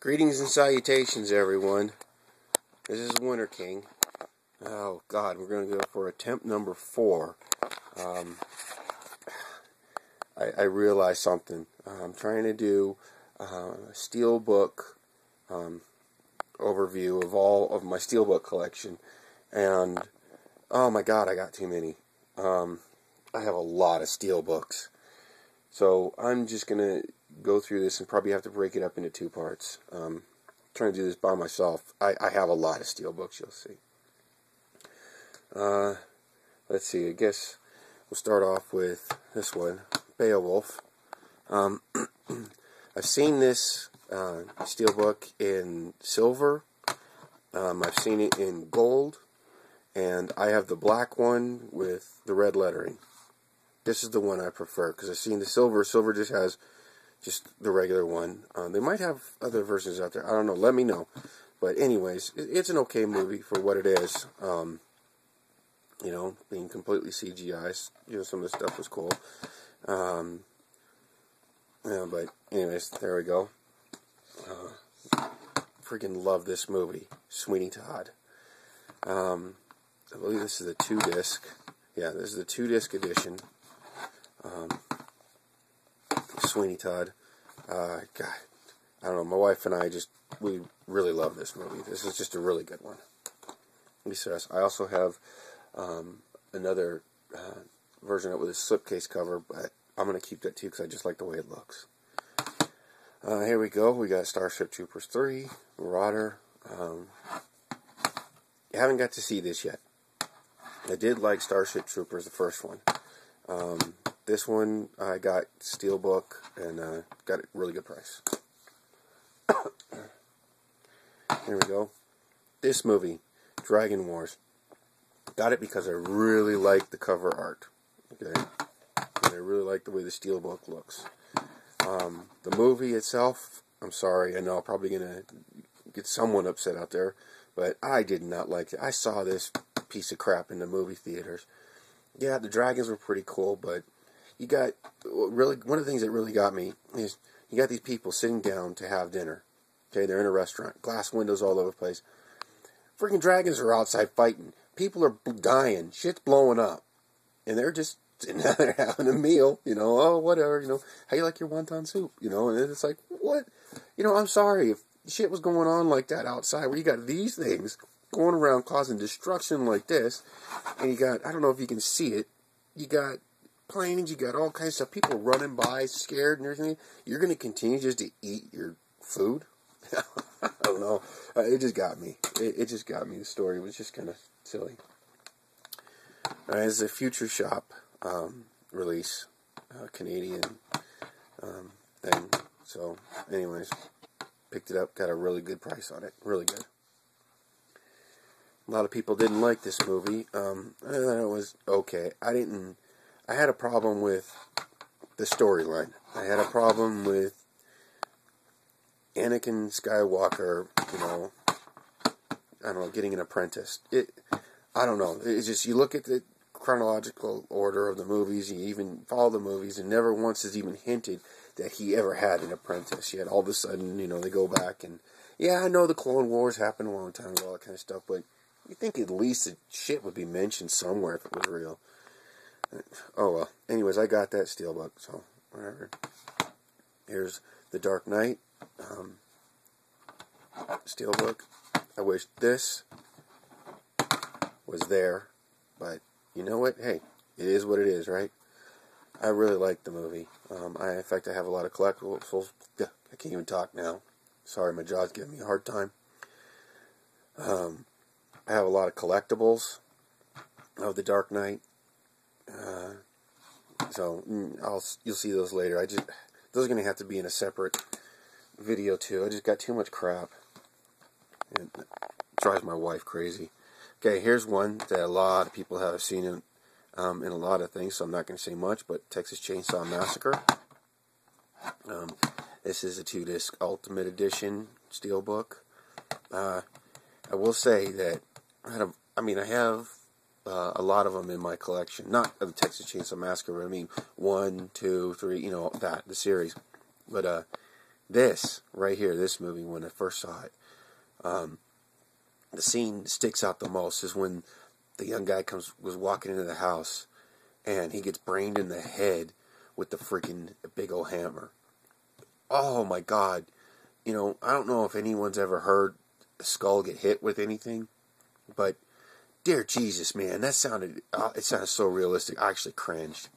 Greetings and salutations, everyone. This is Winter King. Oh, God, we're going to go for attempt number 4. I realized something. I'm trying to do a Steelbook overview of all of my Steelbook collection. And, oh my God, I got too many. I have a lot of Steelbooks. So I'm just going to go through this and probably have to break it up into 2 parts. Trying to do this by myself. I have a lot of Steelbooks, you'll see. Let's see, I guess we'll start off with this one, Beowulf. I've seen this Steelbook in silver. I've seen it in gold. And I have the black one with the red lettering. This is the one I prefer, because I've seen the silver. Silver just has just the regular one. They might have other versions out there. I don't know. Let me know. But anyways, it's an okay movie for what it is. You know, being completely CGI. You know, some of the stuff was cool. Yeah, but anyways, there we go. Freaking love this movie, Sweeney Todd. I believe this is a 2-disc. Yeah, this is the 2-disc edition. Sweeney Todd. God, I don't know. My wife and I we really love this movie. This is just a really good one. Besides, I also have another version of it with a slipcase cover, but I'm going to keep that too because I just like the way it looks. Here we go. We got Starship Troopers 3, Marauder. You haven't got to see this yet. I did like Starship Troopers, the first one. This one I got Steelbook and got a really good price. Here we go. This movie, Dragon Wars. Got it because I really like the cover art. Okay, and I really like the way the Steelbook looks. The movie itself, I'm sorry, I know I'm probably gonna get someone upset out there, but I did not like it. I saw this piece of crap in the movie theaters. Yeah, the dragons were pretty cool, but you got really one of the things that really got me is you got these people sitting down to have dinner. Okay, they're in a restaurant, glass windows all over the place. Freaking dragons are outside fighting. People are dying. Shit's blowing up, and they're just sitting down there having a meal. You know, oh whatever. You know, how you like your wonton soup? You know, and it's like what? You know, I'm sorry if shit was going on like that outside where you got these things going around causing destruction like this, and you got, I don't know if you can see it, you got planes, you got all kinds of stuff, people running by, scared and everything. You're going to continue just to eat your food? I don't know. It just got me. It just got me. The story was just kind of silly. It's a Future Shop release, Canadian thing. So, anyways, picked it up, got a really good price on it. Really good. A lot of people didn't like this movie. I thought it was okay. I had a problem with the storyline. I had a problem with Anakin Skywalker, you know, I don't know, getting an apprentice. I don't know. It's just, you look at the chronological order of the movies, you even follow the movies, and never once is even hinted that he ever had an apprentice. Yet all of a sudden, you know, they go back and, yeah, I know the Clone Wars happened a long time ago, all that kind of stuff, but you think at least the shit would be mentioned somewhere if it was real. Oh well. Anyways, I got that Steelbook, so whatever. Here's The Dark Knight. Steelbook. I wish this was there, but you know what? Hey, it is what it is, right? I really like the movie. In fact, I have a lot of collectibles. I can't even talk now. Sorry, my jaw's giving me a hard time. I have a lot of collectibles of The Dark Knight. So you'll see those later. Those are going to have to be in a separate video too. I just got too much crap. It drives my wife crazy. Okay, here's one that a lot of people have seen in a lot of things, so I'm not going to say much, but Texas Chainsaw Massacre. This is a 2-disc Ultimate Edition Steelbook. I will say that I have a lot of them in my collection. Not of the Texas Chainsaw Massacre, but I mean 1, 2, 3, you know, the series. But This right here, this movie, when I first saw it, the scene that sticks out the most is when the young guy was walking into the house, and he gets brained in the head with the freaking big old hammer. Oh my God. You know, I don't know if anyone's ever heard a skull get hit with anything, but dear Jesus, man, it sounded so realistic. I actually cringed.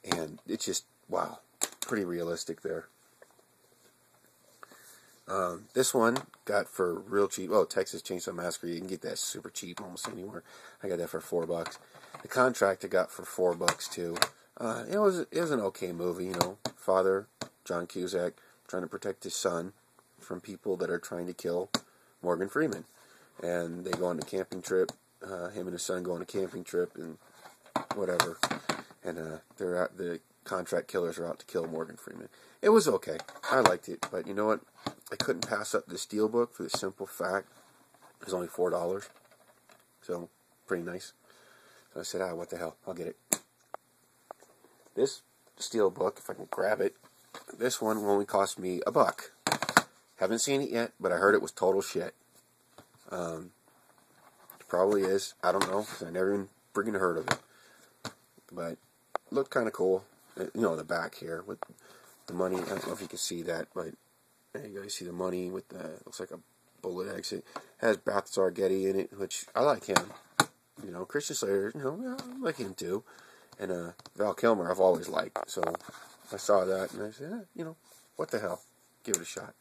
And it's just, wow, pretty realistic there. This one got for real cheap. Oh, Texas Chainsaw Massacre, you can get that super cheap almost anywhere. I got that for $4. The Contract I got for $4 too. It was an okay movie, you know. Father John Cusack trying to protect his son from people that are trying to kill Morgan Freeman, and they go on a camping trip. Him and his son go on a camping trip and whatever, and the contract killers are out to kill Morgan Freeman. It was okay. I liked it, but you know what? I couldn't pass up the Steelbook for the simple fact it was only $4. So, pretty nice. So I said, what the hell? I'll get it. This Steelbook, if I can grab it, this one will only cost me $1. Haven't seen it yet, but I heard it was total shit. It probably is. I don't know, because I never even freaking heard of it. But it looked kind of cool. You know, the back here with the money. I don't know if you can see that, but there you go. You see the money with the, looks like a bullet exit. It has Balthazar Getty in it, which I like him. You know, Christian Slater, you know, I like him too. And Val Kilmer I've always liked. So I saw that and I said, you know, what the hell? Give it a shot.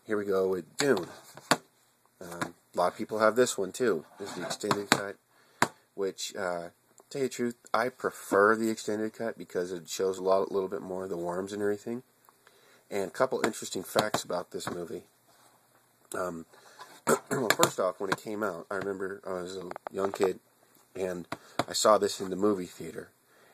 Here we go with Dune. A lot of people have this one too. This is the extended cut, which, to tell you the truth, I prefer the extended cut because it shows a little bit more of the worms and everything. And a couple interesting facts about this movie. Well, first off, when it came out, I remember I was a young kid, and I saw this in the movie theater,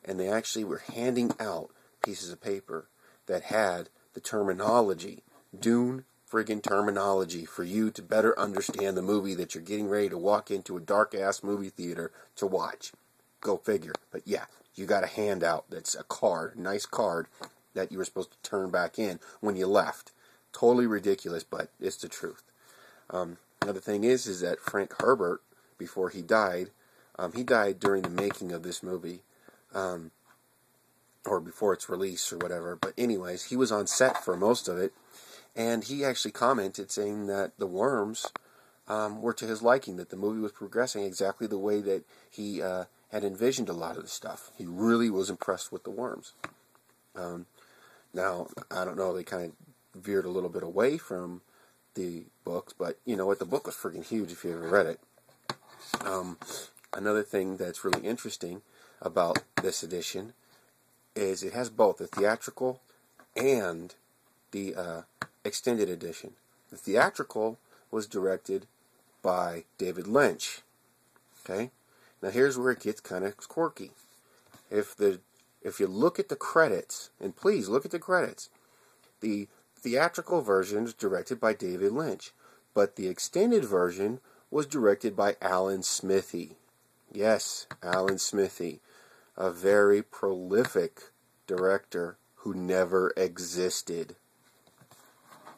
and they actually were handing out pieces of paper that had the terminology, Dune friggin' terminology, for you to better understand the movie that you're getting ready to walk into a dark-ass movie theater to watch. Go figure. But yeah, you got a handout that's a card, a nice card, that you were supposed to turn back in when you left. Totally ridiculous, but it's the truth. Another thing is that Frank Herbert, before he died during the making of this movie, or before its release or whatever. But anyways, he was on set for most of it, and he actually commented saying that the worms were to his liking, that the movie was progressing exactly the way that he had envisioned a lot of the stuff. He really was impressed with the worms. Now, I don't know, they kind of veered a little bit away from the books, but you know what, the book was freaking huge if you ever read it. Another thing that's really interesting about this edition is it has both the theatrical and the extended edition. The theatrical was directed by David Lynch. Okay? Now here's where it gets kind of quirky. If you look at the credits, and please look at the credits, the theatrical version is directed by David Lynch, but the extended version was directed by Alan Smithee. Yes, Alan Smithee, a very prolific director who never existed.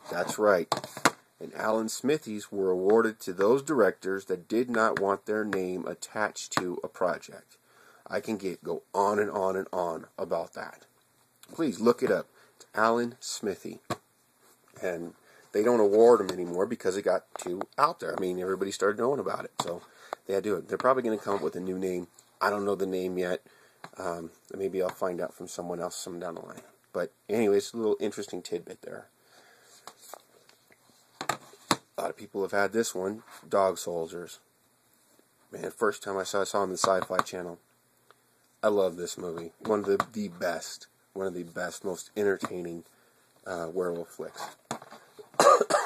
That's right. And Alan Smithees were awarded to those directors that did not want their name attached to a project. I can go on and on and on about that. Please look it up. It's Alan Smithee. And they don't award them anymore because it got too out there. I mean, everybody started knowing about it. So they had to do it. They're probably going to come up with a new name. I don't know the name yet. Maybe I'll find out from someone else some down the line. But anyways, a little interesting tidbit there. A lot of people have had this one, Dog Soldiers. Man, first time I saw it on the Sci-Fi Channel. I love this movie. One of the best, most entertaining werewolf flicks.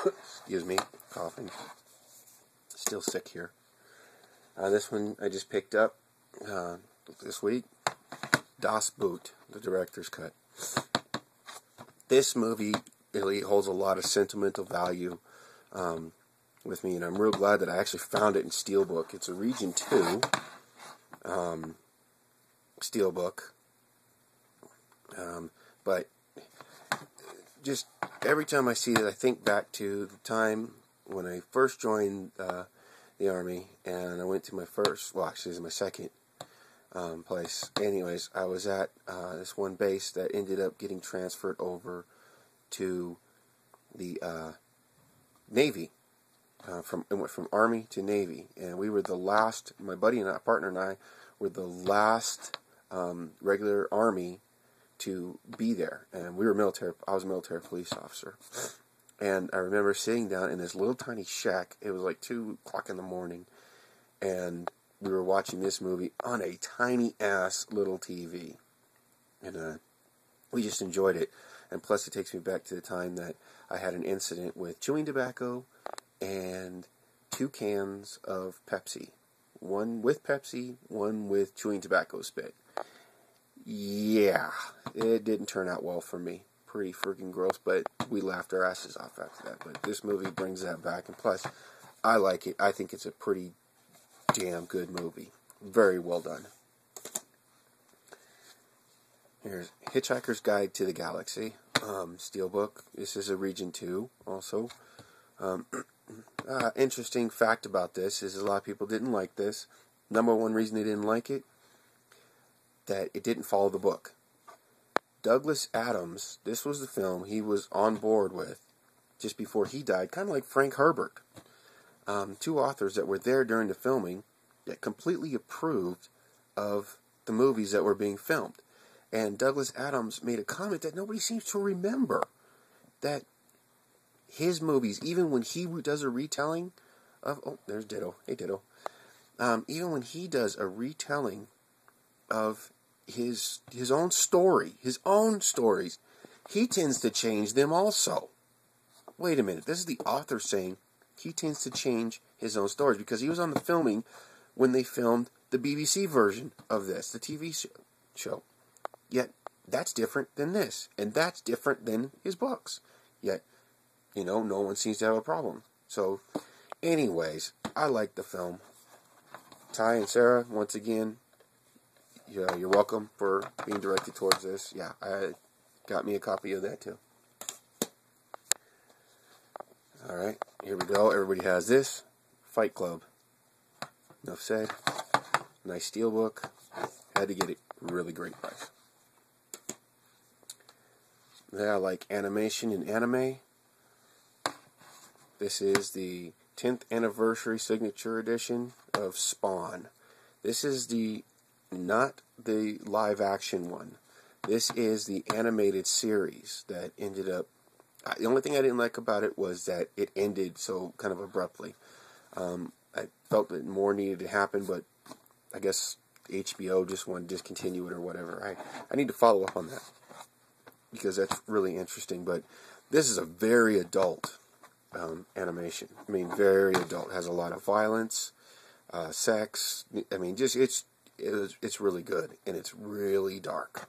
Excuse me, coughing. Still sick here. This one I just picked up this week. Das Boot, the director's cut. This movie really holds a lot of sentimental value with me, and I'm real glad that I actually found it in Steelbook. It's a Region 2 Steelbook, but just every time I see it, I think back to the time when I first joined the Army, and I went to my first, well, actually, it was my second place. Anyways, I was at this one base that ended up getting transferred over to the Navy. It went from Army to Navy, and we were the last. My buddy and partner and I were the last regular Army to be there, and we were military. I was a military police officer, and I remember sitting down in this little tiny shack. It was like 2 o'clock in the morning, and we were watching this movie on a tiny ass little TV, and we just enjoyed it. And plus, it takes me back to the time that I had an incident with chewing tobacco and 2 cans of Pepsi. One with Pepsi, one with chewing tobacco spit. Yeah, it didn't turn out well for me. Pretty freaking gross, but we laughed our asses off after that. But this movie brings that back, and plus, I like it. I think it's a pretty damn good movie. Very well done. Here's Hitchhiker's Guide to the Galaxy. Steelbook. This is a Region 2 also. Interesting fact about this is a lot of people didn't like this. Number one reason they didn't like it, that it didn't follow the book. Douglas Adams, this was the film he was on board with just before he died, kind of like Frank Herbert. 2 authors that were there during the filming that completely approved of the movies that were being filmed. And Douglas Adams made a comment that nobody seems to remember, that his movies, even when he does a retelling of... Oh, there's Ditto. Hey, Ditto. Even when he does a retelling of his own story, his own stories, he tends to change them also. Wait a minute. This is the author saying he tends to change his own stories because he was on the filming when they filmed the BBC version of this, the TV show. Yet, that's different than this, and that's different than his books. Yet, no one seems to have a problem. So, anyways, I like the film. Ty and Sarah, once again, you're welcome for being directed towards this. Yeah, I got me a copy of that too. Alright, here we go. Everybody has this. Fight Club. Enough said. Nice steelbook. Had to get it. Really great price. Yeah, I like animation and anime. This is the 10th anniversary signature edition of Spawn. This is not the live action one. This is the animated series that ended up... The only thing I didn't like about it was that it ended so kind of abruptly. I felt that more needed to happen, but I guess HBO just wanted to discontinue it or whatever. I need to follow up on that, because that's really interesting. But this is a very adult animation. I mean, very adult. Has a lot of violence, sex. I mean, just it's really good, and it's really dark.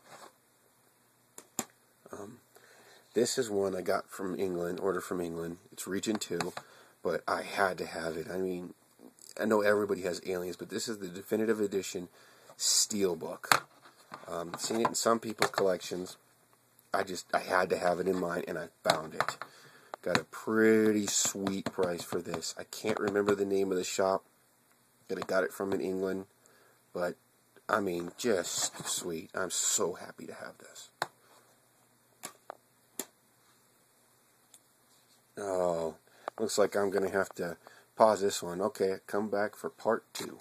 This is one I got from England, ordered from England. It's Region 2, but I had to have it. I mean, I know everybody has Aliens, but this is the definitive edition Steelbook. Seen it in some people's collections. I had to have it in mine, and I found it. Got a pretty sweet price for this. I can't remember the name of the shop that I got it from in England, but, I mean, just sweet. I'm so happy to have this. Oh, looks like I'm going to have to pause this one. Okay, come back for part 2.